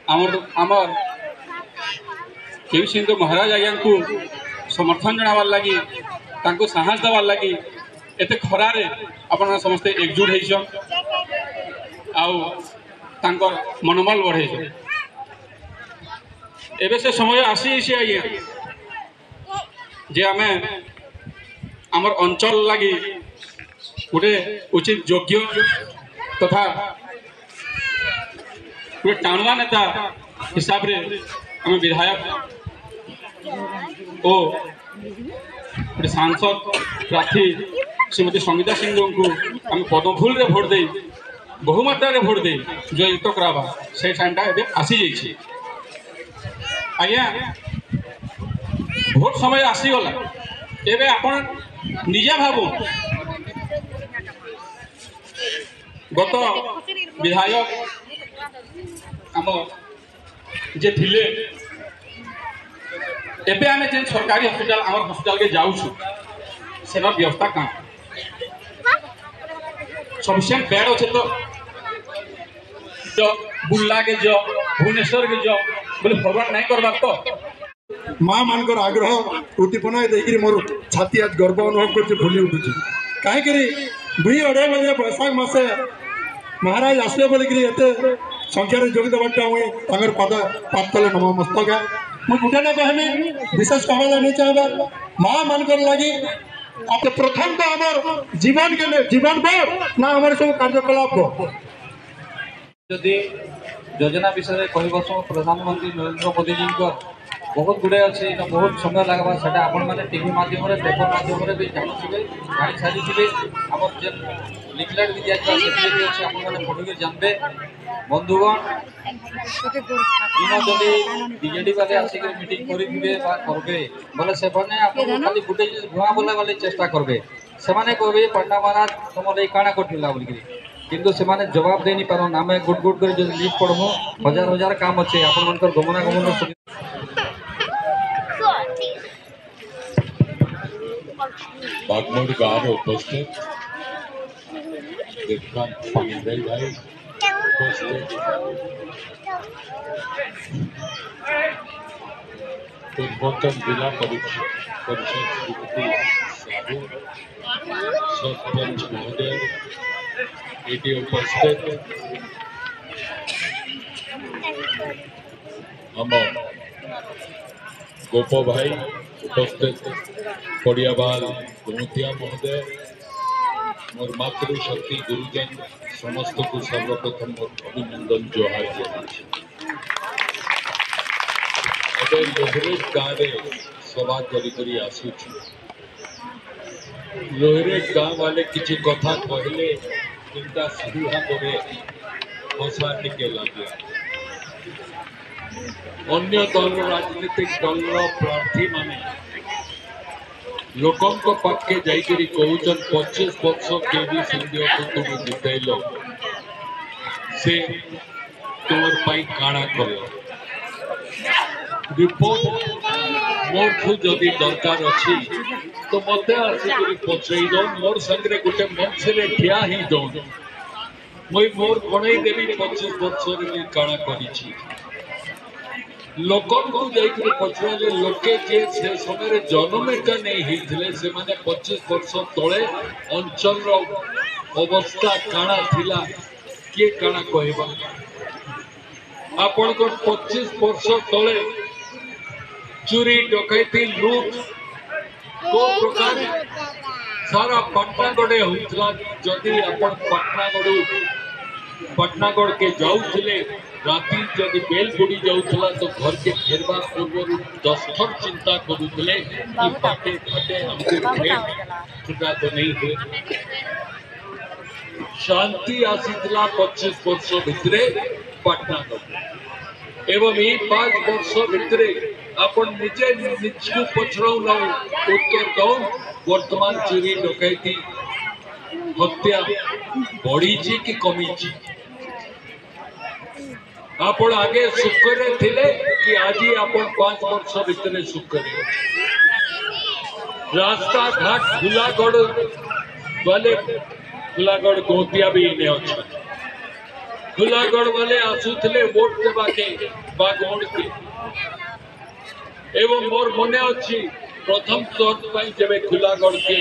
आमर केवी सिंह महाराज आज्ञा को समर्थन जनाबार लगी साहस देवार लगी एत खरारे आपण समस्ते एकजुट होइछन आउ मनोबल बढ़े एबे से समय आसी आज्ञा जे आमे आमर अंचल लगी गोटे उचित योग्य तथा गोटे टाणुआ नेता हिसाब रे आम विधायक और गोटे सांसद प्रार्थी श्रीमती संगीता सिंह को आम पदमफुल रे भोट दे बहुमात्रा रे भोट दे जययुक्त करावा से टाइमटा एबे आसी जाइए आज्ञा भोट समय आसीगला एबे आपण निजे भावु गत विधायक आम जे थिले एबे आमे जे सरकारी हॉस्पिटल आम हॉस्पिटल के जाऊँ सेवा व्यवस्था कहाँ सफिशिएंट बेड अच्छे तो बुर्ला के जो भुवनेश्वर के जो बोले फरवर्ड नहीं करवार तो माँ मानकर आग्रह उद्दीपना देखिए मोर छाती आज गर्व अनुभव कर फुली उठुची कहीं 2-2.5 बजे बैशाख मासे महाराज आसले बोलिकी एत संख्यार जोग देवाटा मुझे पद पात कले नमस्तक मुझे गोटे ना कहमी विशेष कहवा नहीं चाहबा माँ मानकर लगी आप प्रथम तो आम जीवन के जीवन बड़ ना आम सब कार्यकलाप जदि योजना विषय कह प्रधानमंत्री नरेंद्र मोदी जी बहुत गुड़े अच्छे बहुत समय लगवा से आपण मैंने टीवी माध्यम पेपर माध्यम भी जानी सारी आम जो लिफलेट भी दिया अच्छे आपने पढ़े जानते बंधुगण इन जदि बीजेडी वाले आसिक मीटिंग करेंगे बोले से खाली गोटे भुआ बोला वाले चेष्टा करेंगे से कहे पंडा महाराज तुम लगे काଣା करथिला बोलिकी किंतु से माने जवाब दे नहीं पारन आम गुट गुट कर लिस्ट पढ़मु हजार हजार काम अच्छे आपण गमनागमन बागमोड़ गाँव में उपस्थित भाई उपस्थित पूर्वोत्तर जिला परिषद श्रीमती साहू सरपंच महोदय ये उपस्थित हम गोप भाई उपस्थित पड़ियाबाल गोमतिया महोदय मोर मातृशक्ति गुरुजन समस्त को सर्वप्रथम अभिनंदन जोहार लोहरेट गाँव सभा करी आसु लोहरेट गाँव वाले किसी कथा कहले चिंता सही भाव हसा टिके लगे अन्य दल राजनीतिक दल प्रार्थी माने लोकों को पाखे जाइकरी कहूचन 25 वर्ष के भी संदेह को तुम जितैल से तुम पाई काणा कर रिपोर्ट मोर ठू जदि दरकार अच्छी तो मत आसिक पचई दो मोर संगे गोटे मंच रे ठिया ही दो मुई मोर कणई देवी 25 वर्ष रे काणा करिछि लोकों को जाइकरी पचराले लोके जे से समय जनमेटा नहीं हिथले से माने 25 वर्ष तले अंचल रो अवस्था काणा थिला के काणा कहबा आपण को 25 वर्ष तले चोरी डकैती लूट को प्रकार सारा पाटनागढ़ होता जदि आपण पाटनागढ़ के जाऊले राति जदि बेल बुड़ी जाऊला तो घर के फेरवा पूर्व 10 थर चिंता करुले कि बाटे घाटे हमको तो नहीं हुए शांति आसीला 25 वर्ष भितरे पाटनागढ़ एवं ये 5 वर्ष भितरे आपण निजे निजको पछड़ाऊ न उत्तर दो वर्तमान चोरी डकैती हत्या बढ़ी कि कमी आपण आगे सुखरे थिले कि आज आपण 5 वर्ष भितर सुखरे रास्ता घाट फुलागढ़ वाले फुलागढ़ गोतिया भी इने अच्छा खुलागढ़ वाले आसुले वोट देवाके बागड़ के एवं मोर मने अच्छी प्रथम थर जब खुलागढ़ के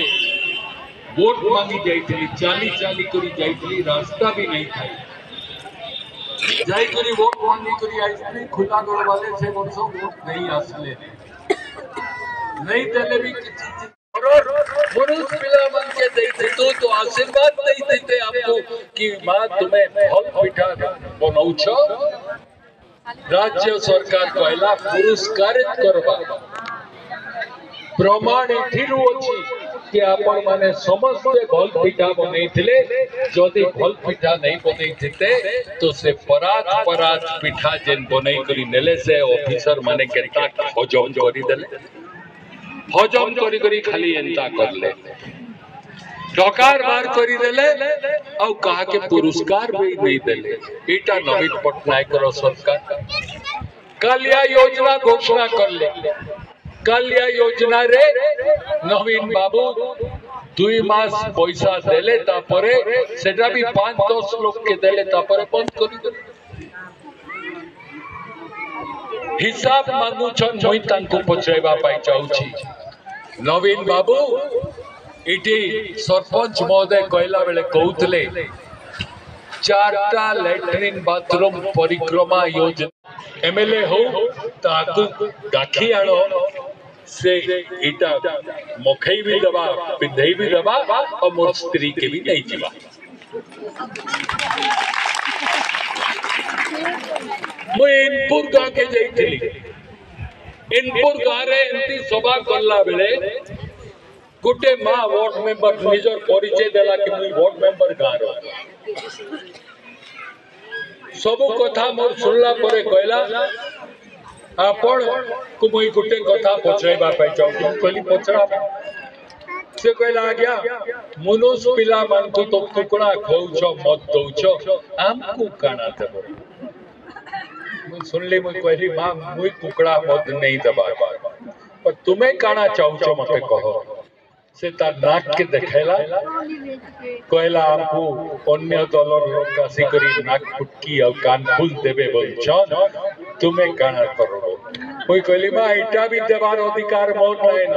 वोट मांगी जाइली चाली चाली करी जाइली रास्ता भी नहीं था जाइकरी वोट मांगी करी आइली खुलागढ़ वाले से वर्ष वोट नहीं आसले नहीं देले भी पुरुष पिला मन के देते तो आशीर्वाद देते आपको कि मां तुम्हें फल पिठा बनौछ राज्य सरकार कहला पुरस्कारित करबा प्रमाण एथिरु अछि कि आपण माने समस्त भल पिठा बनैथिले जदि भल पिठा नहीं बनैथिते तो से परात परात पिठा जेन बनै करी नेले से ऑफिसर माने केता हजम करी देले हजम करी करी खाली एंता करले डकार बार करी देले और कहा के पुरस्कार भी नहीं देले एटा नवीन पटनायक रो सरकार कालिया योजना घोषणा करले कालिया योजना रे नवीन बाबू 2 मास पैसा देले तापरे सेटा भी 5-10 लोग के देले तापरे बंद करी देले हिसाब मांगु छन मोई तांको पचैबा पाई चाउची नवीन बाबू इटी सरपंच महोदय कहला बेले कहउतले 4टा लैट्रिन बाथरूम परिक्रमा योजना एमएलए हो ताकू गाखी आलो से इटा मखई भी दबा पिंधई भी दबा और मोर स्त्री के भी नहीं जीवा मैं इनपुर गा के जाइथिली इनपुर गारे एंती सभा करला बेले गोटे माँ वार्ड मेंबर निजर परिचय देला कि मुई वार्ड मेंबर गार सब कथा मोर सुनला परे कहला आपण को मुई गोटे कथा पछाइबा पाई जाऊ कहली पछरा से कहला आज्ञा मनुष्य पिला मान को तो कुकड़ा खौछ मत दउछ हमको काना देबो मुई सुनली मुई कहली मां मुई कुकड़ा मत नहीं दबा पर तुम्हें काना चाहूछ मते कहो से तार नाक के देखेला कहला हमको अन्य दलर लोक आसी करी नाक फुटकी और कान फुल देबे बोलछन तुम्हें काना करो कोई कहली मां इटा भी देवार अधिकार मोर नै न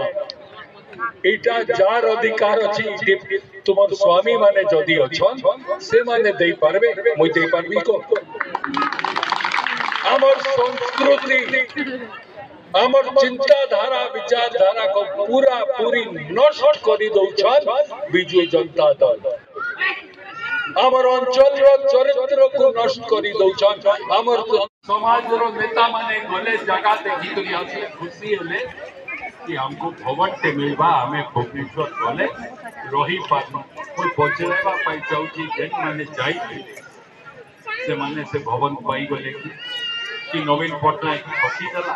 इटा जार अधिकार अछि तुमर स्वामी माने जदी अछन से माने देई पारबे मोई देई पारबी को हमर संस्कृति हमर चिंताधारा विचारधारा को पूरा पूरी नष्ट कर दौछन बिजु जनता दल हमर अंचल रो चरित्र को नष्ट कर दौछन हमर समाज रो नेता माने गले जगह देखि करी आसे खुशी होले कि हमको भवन ते मिलबा हमें भुवनेश्वर गले रही पानु कोई पचरेबा पाई जाउची जेन माने जाई से माने से भवन पाई गले कि नवीन पटनायक फसी दला